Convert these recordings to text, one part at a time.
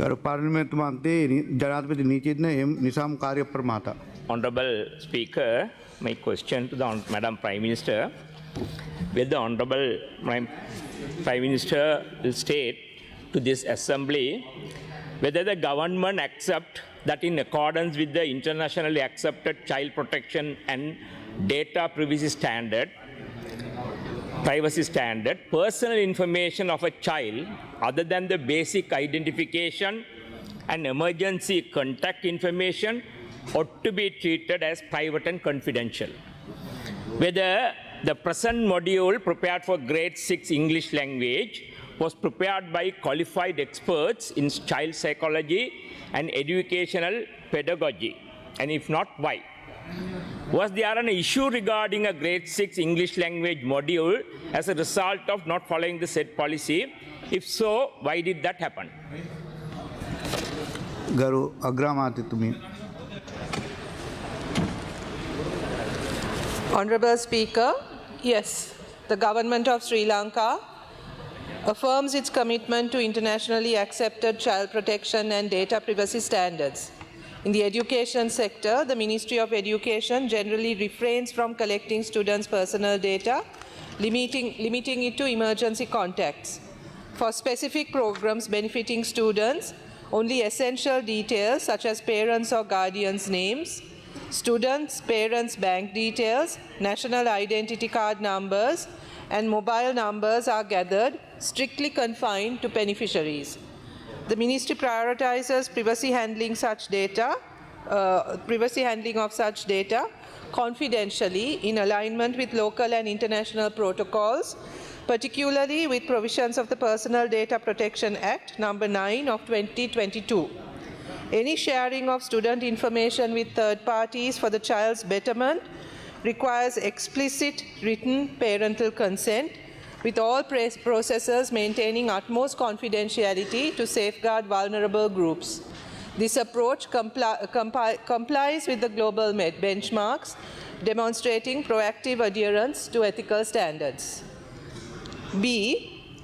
ගරු පාර්ලිමේන්තු මන්ත්‍රී ජනාධිපති නීතිඥ එම් නිසාම් කාර්යප්‍ර මහතා. Honorable Speaker, my question to the Madam Prime Minister, will the Honorable Prime Minister will state to this Assembly whether the government accept that in accordance with the internationally accepted child protection and data privacy standard, personal information of a child other than the basic identification and emergency contact information ought to be treated as private and confidential. Whether the present module prepared for grade 6 English language was prepared by qualified experts in child psychology and educational pedagogy, and if not, why? Was there an issue regarding a grade 6 English language module as a result of not following the said policy? If so, why did that happen? ගරු අග්‍රාමාත්‍යතුමිය. Honorable Speaker, yes, the government of Sri Lanka affirms its commitment to internationally accepted child protection and data privacy standards. In the education sector, the Ministry of Education generally refrains from collecting students' personal data, limiting it to emergency contacts. For specific programs benefiting students, only essential details such as parents or guardians' names, students' parents' bank details, national identity card numbers, and mobile numbers are gathered, strictly confined to beneficiaries. The Ministry prioritizes privacy handling of such data confidentially in alignment with local and international protocols, particularly with provisions of the Personal Data Protection Act number 9 of 2022. Any sharing of student information with third parties for the child's betterment requires explicit written parental consent, with all processors maintaining utmost confidentiality to safeguard vulnerable groups. This approach complies with the global benchmarks, demonstrating proactive adherence to ethical standards. B.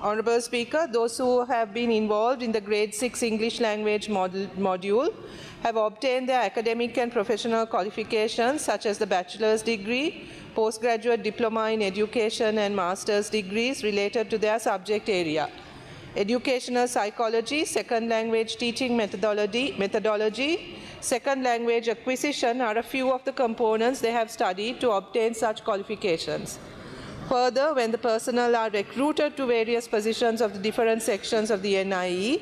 Honorable Speaker, those who have been involved in the grade 6 English language module have obtained their academic and professional qualifications such as the bachelor's degree, postgraduate diploma in education and master's degrees related to their subject area. Educational psychology, second language teaching methodology, second language acquisition are a few of the components they have studied to obtain such qualifications. Further, when the personnel are recruited to various positions of the different sections of the NIE,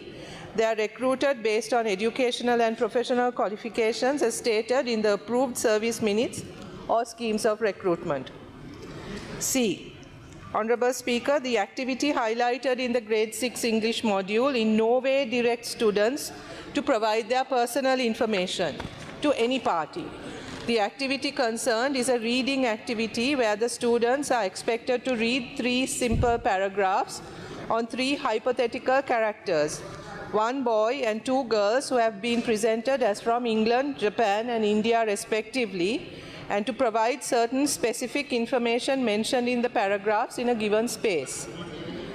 they are recruited based on educational and professional qualifications as stated in the approved service minutes or schemes of recruitment. C. Honorable Speaker, the activity highlighted in the grade 6 English module in no way directs students to provide their personal information to any party. The activity concerned is a reading activity where the students are expected to read 3 simple paragraphs on 3 hypothetical characters, 1 boy and 2 girls who have been presented as from England, Japan and India respectively, and to provide certain specific information mentioned in the paragraphs in a given space.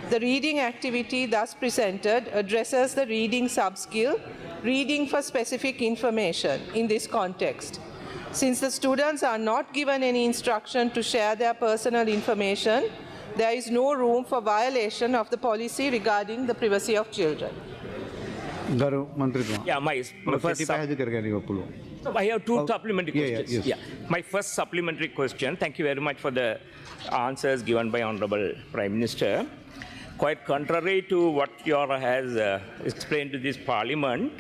The reading activity thus presented addresses the reading sub-skill, reading for specific information in this context. Since the students are not given any instruction to share their personal information, there is no room for violation of the policy regarding the privacy of children. ගරු මන්ත්‍රීතුමා. Yeah, my first පැහැදිලි කර ගැනීම පුළුවන්. I have two supplementary yeah, questions. yes. My first supplementary question, thank you very much for the answers given by Honorable Prime Minister. Quite contrary to what your has explained to this Parliament,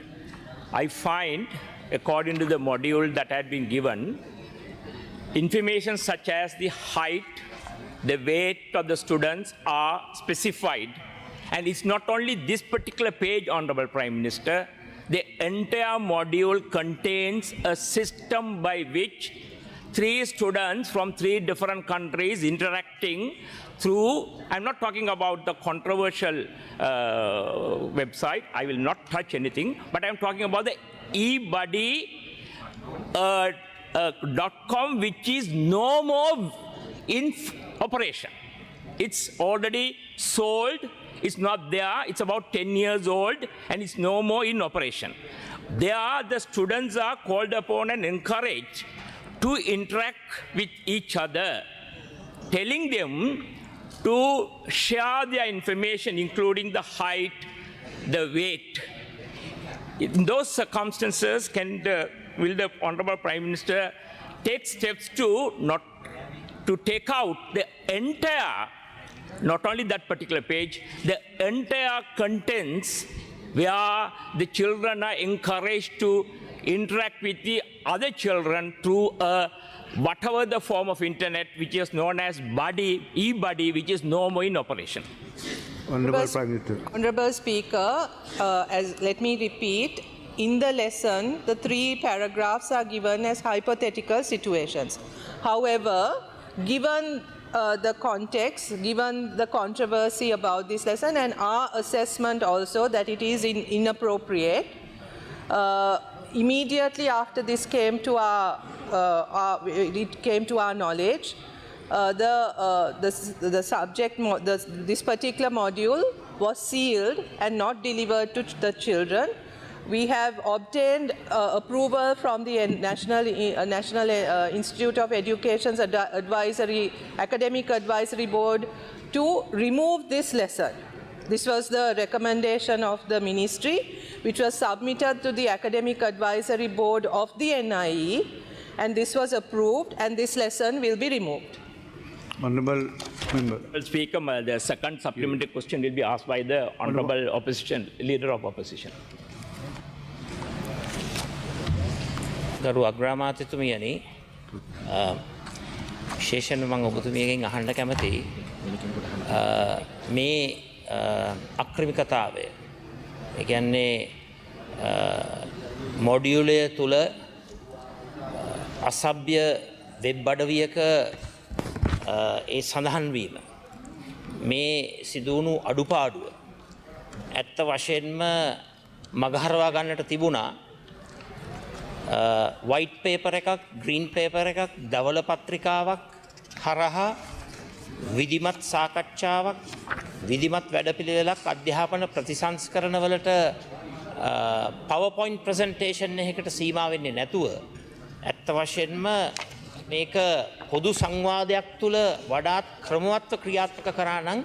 I find, according to the module that had been given, information such as the height, the weight of the students are specified. And it's not only this particular page, Honorable Prime Minister, the entire module contains a system by which 3 students from 3 different countries interacting through, I'm not talking about the controversial website, I will not touch anything, but I'm talking about the ebuddy.com, which is no more in operation. It's already sold is not there. It's about 10 years old and it's no more in operation. There, the students are called upon and encouraged to interact with each other, telling them to share their information, including the height, the weight. In those circumstances, will the Honorable Prime Minister take steps to take out the entire, not only that particular page, the entire contents where the children are encouraged to interact with the other children through whatever the form of internet which is known as e-buddy, which is no more in operation. Honorable Prime Minister. Honorable Speaker, let me repeat, in the lesson, the 3 paragraphs are given as hypothetical situations. However, given the context, given the controversy about this lesson and our assessment also that it is inappropriate, immediately after this came to our knowledge, the subject, this particular module was sealed and not delivered to the children. We have obtained approval from the National Institute of Education's Academic Advisory Board to remove this lesson. This was the recommendation of the ministry, which was submitted to the Academic Advisory Board of the NIE, and this was approved, and this lesson will be removed. Honorable Member. Speaker, the second supplementary question will be asked by the Honorable Leader of Opposition. ගරු අග්‍රාමාත්‍යතුමියනි විශේෂයෙන්ම මම ඔබතුමියගෙන් අහන්න කැමතියි මේ අක්‍රමිකතාවය ඒ කියන්නේ මොඩියුලය තුල අසභ්‍ය web අඩවියක ඒ සඳහන් වීම මේ සිදුවුණු අඩුපාඩුව ඇත්ත වශයෙන්ම මගහරවා ගන්නට තිබුණා white paper එකක් green paper එකක් දවල පත්‍රිකාවක් හරහා විධිමත් සාකච්ඡාවක් විධිමත් වැඩපිළිවෙලක් අධ්‍යාපන ප්‍රතිසංස්කරණ වලට PowerPoint presentation එකකට සීමා වෙන්නේ නැතුව ඇත්ත වශයෙන්ම මේක පොදු සංවාදයක් තුල වඩාත් ක්‍රමවත්ව ක්‍රියාත්මක කරා නම්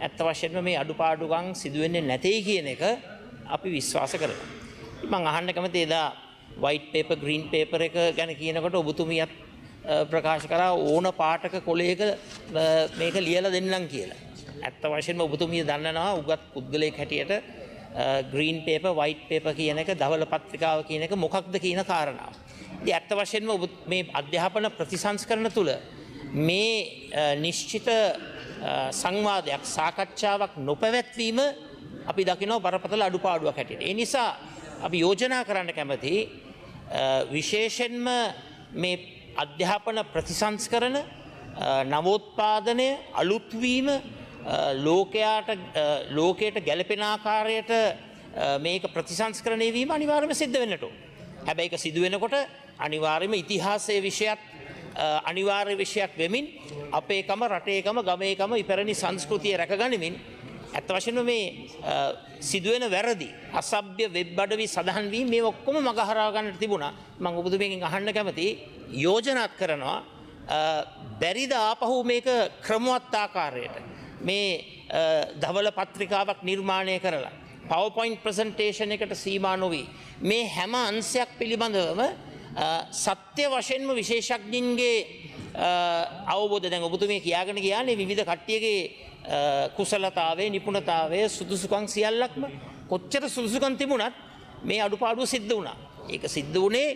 ඇත්ත වශයෙන්ම මේ අඩුපාඩුකම් සිදු වෙන්නේ නැtei කියන එක අපි විශ්වාස කරනවා. මම අහන්න කැමති එදා white paper green paper එක ගැන කියනකොට ඔබතුමියත් ප්‍රකාශ කරා ඕන පාටක කොලයක මේක ලියලා දෙන්නම් කියලා. ඇත්ත වශයෙන්ම ඔබතුමිය දන්නවා උගත් පුද්ගලයෙක් හැටියට green paper white paper කියන එක දවල පත්‍රිකාව කියන එක මොකක්ද කියන කාරණාව. ඉතින් ඇත්ත වශයෙන්ම ඔබ මේ අධ්‍යාපන ප්‍රතිසංස්කරණ තුල මේ නිශ්චිත සංවාදයක් සාකච්ඡාවක් නොපැවැත්වීම අපි දකිනවා බරපතල අඩුපාඩුවක් හැටියට. ඒ නිසා අපි යෝජනා කරන්න කැමති විශේෂයෙන්ම මේ අධ්‍යාපන ප්‍රතිසංස්කරණ නවෝත්පාදනය අලුත්වීම ලෝකයට ගැලපෙන ආකාරයට මේක ප්‍රතිසංස්කරණය වීම අනිවාර්යයෙන්ම සිද්ධ වෙන්නට ඕන. හැබැයි ඒක සිදු වෙනකොට අනිවාර්යයෙන්ම ඉතිහාසයේ විෂයත් අනිවාර්ය විෂයක් වෙමින් අපේකම රටේකම ගමේකම ඉපැරණි සංස්කෘතිය රැකගනිමින් ඇත්ත වශයෙන්ම මේ සිදුවෙන වැරදි අසභ්‍ය වෙබ් අඩවි සඳහන් වීම මේ ඔක්කොම මගහරවා ගන්නට තිබුණා. මම ඔබතුමියගෙන් අහන්න කැමතියි යෝජනාත් කරනවා බැරිද ආපහු මේක ක්‍රමවත් ආකාරයට මේ දවල පත්‍රිකාවක් නිර්මාණය කරලා PowerPoint presentation එකට සීමා නොවි මේ හැම අංශයක් පිළිබඳවම සත්‍ය වශයෙන්ම විශේෂඥයින්ගේ අවබෝධය දැන් ඔබතුමිය කියාගෙන ගියානේ විවිධ කට්ටියගේ කුසලතාවේ නිපුණතාවයේ සුදුසුකම් සියල්ලක්ම කොච්චර සුදුසුකම් තිබුණත් මේ අඩුපාඩුව සිද්ධ වුණා. ඒක සිද්ධ වුණේ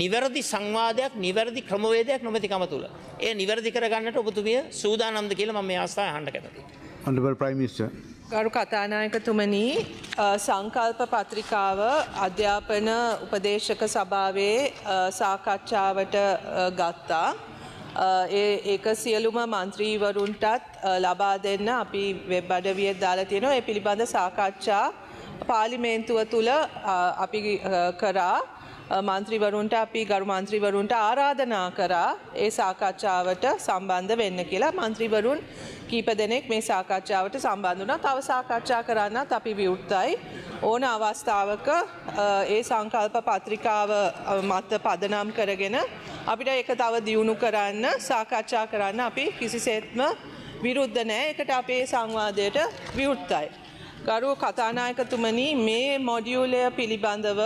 නිවැරදි සංවාදයක් නිවැරදි ක්‍රමවේදයක් නොමැතිකම තුල. ඒ නිවැරදි කරගන්නට ඔබතුමිය සූදානම්ද කියලා මම මේ අවස්ථාවේ අහන්න කැමතියි. Honorable Prime Minister. ගරු කතානායකතුමනි සංකල්ප පත්‍රිකාව අධ්‍යාපන උපදේශක සභාවේ සාකච්ඡාවට ගත්තා. ඒක සියලුම මන්ත්‍රීවරුන්ටත් ලබා දෙන්න අපි වෙබ් අඩවියේ දාලා තියෙනවා. ඒ පිළිබඳ සාකච්ඡා පාර්ලිමේන්තුව තුල අපි කරා. මන්ත්‍රීවරුන්ට අපි ගරු මන්ත්‍රීවරුන්ට ආරාධනා කරා ඒ සාකච්ඡාවට සම්බන්ධ වෙන්න කියලා. මන්ත්‍රීවරුන් කීප දෙනෙක් මේ සාකච්ඡාවට සම්බන්ධ වුණා. තව සාකච්ඡා කරන්නත් අපි විවෘතයි. ඕන අවස්ථාවක ඒ සංකල්ප පත්‍රිකාව මත පදනම් කරගෙන අපිට ඒක තව දියුණු කරන්න සාකච්ඡා කරන්න අපි කිසිසේත්ම විරුද්ධ නැහැ. ඒකට අපේ සංවාදයට විවෘතයි. ගරු කතානායකතුමනි, මේ මොඩියුලය පිළිබඳව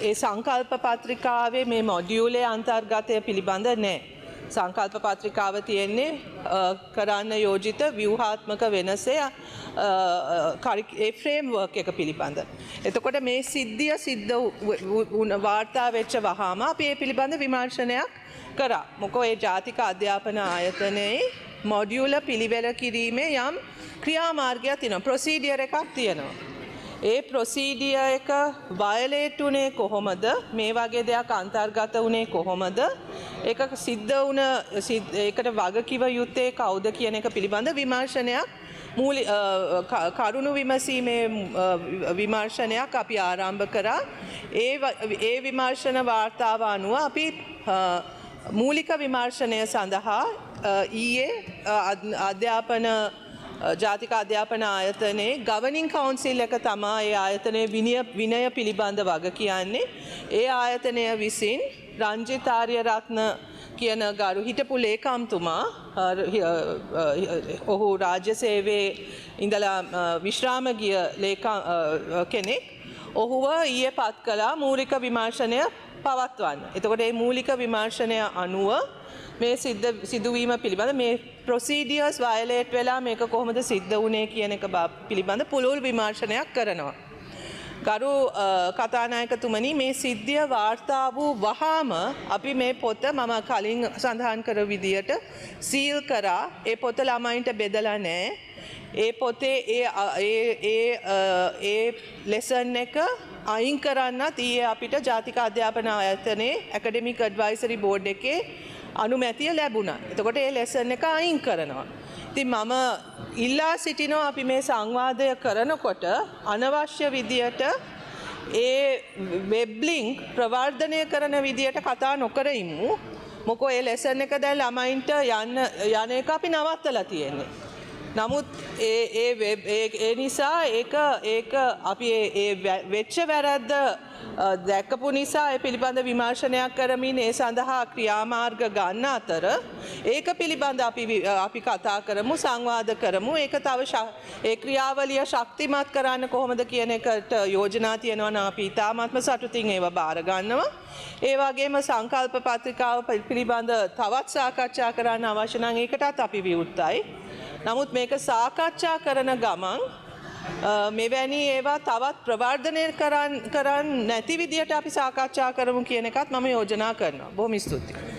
ඒ සංකල්ප පත්‍රිකාවේ මේ මොඩියුලේ අන්තර්ගතය පිළිබඳ නැහැ. සංකල්ප පත්‍රිකාව තියෙන්නේ කරන්න යෝජිත ව්‍යුහාත්මක වෙනසේ ඒ ෆ්‍රේම්වර්ක් එක පිළිබඳ. එතකොට මේ සිද්ධිය සිද්ධ වාර්තා වෙච්ච වහාම අපි ඒ පිළිබඳ විමර්ශනයක් කරා. මොකෝ ඒ ජාතික අධ්‍යාපන ආයතනයේ මොඩියුල පිළිවෙල කිරීමේ යම් ක්‍රියාමාර්ගයක් තියෙනවා. ප්‍රොසීඩියර් එකක් තියෙනවා. ඒ ප්‍රොසීඩියර් එක වයලේට් උනේ කොහොමද? මේ වගේ දෙයක් අන්තර්ගත උනේ කොහොමද? ඒක සිද්ධ වුණ ඒකට වගකිව යුත්තේ කවුද කියන එක පිළිබඳ විමර්ශනයක් කරුණු විමසීමේ විමර්ශනයක් අපි ආරම්භ කරා. ඒ විමර්ශන වාර්තාව අනුව අපි මූලික විමර්ශනය සඳහා ඊයේ අධ්‍යාපන ජාතික අධ්‍යාපන ආයතනයේ ගවර්නින් කවුන්සිල් එක තමා ඒ ආයතනයේ විනය පිළිබඳ වග කියන්නේ. ඒ ආයතනය විසින් රංජිත් ආර්යරත්න කියන ගරු හිටපු ලේකම්තුමා ඔහු රාජ්‍ය සේවයේ ඉඳලා විශ්‍රාම ගිය කෙනෙක් ඔහුව ඊයේ පත් කළා මූලික විමර්ශනය පවත්වන්න. එතකොට මේ මූලික විමර්ශනය අනුව මේ සිදුවීම පිළිබඳ මේ ප්‍රොසීඩියර්ස් වයලේට් වෙලා මේක කොහොමද සිද්ධ වුණේ කියන එක පිළිබඳ පුළුල් විමර්ශනයක් කරනවා. ගරු කතානායකතුමනි, මේ සිද්ධිය වාර්තා වූ වහාම අපි මේ පොත මම කලින් සඳහන් කර විදියට සීල් කරා. ඒ පොත ළමයින්ට බෙදලා නැහැ. ඒ පොතේ ඒ ලෙසන් එක අයින් කරන්නත් ඊයේ අපිට ජාතික අධ්‍යාපන ආයතනයේ ඇකඩමික් ඇඩ්වයිසරි බෝඩ් එකේ අනුමැතිය ලැබුණා. එතකොට ඒ ලෙසන් එක අයින් කරනවා. ඉතින් මම ඉල්ලා සිටිනවා අපි මේ සංවාදය කරනකොට අනවශ්‍ය විදියට ඒ වෙබ් ලින්ක් ප්‍රවර්ධනය කරන විදියට කතා නොකර ඉමු. මොකෝ ඒ ලෙසන් එක දැන් ළමයින්ට යන එක අපි නවත්තලා තියෙන්නේ. නමුත් ඒ නිසා ඒක අපි ඒ වෙච්ච වැරද්ද දැක්කපු නිසා ඒ පිළිබඳ විමර්ශනයක් කරමින් ඒ සඳහා ක්‍රියාමාර්ග ගන්න අතර ඒක පිළිබඳ අපි කතා කරමු, සංවාද කරමු. ඒක තව ඒ ක්‍රියාවලිය ශක්තිමත් කරන්න කොහොමද කියන එකට යෝජනා තියෙනවා නම් අපි ඉතාමත්ම සතුටින් ඒවා බාර ගන්නවා. ඒ වගේම සංකල්ප පත්‍රිකාව පිළිබඳ තවත් සාකච්ඡා කරන්න අවශ්‍ය නම් ඒකටත් අපි විවෘතයි. නමුත් මේක සාකච්ඡා කරන ගමන් මෙවැනි ඒවා තවත් ප්‍රවර්ධනය කරන්න නැති විදියට අපි සාකච්ඡා කරමු කියන එකත් මම යෝජනා කරනවා. බොහොම ස්තුතියි.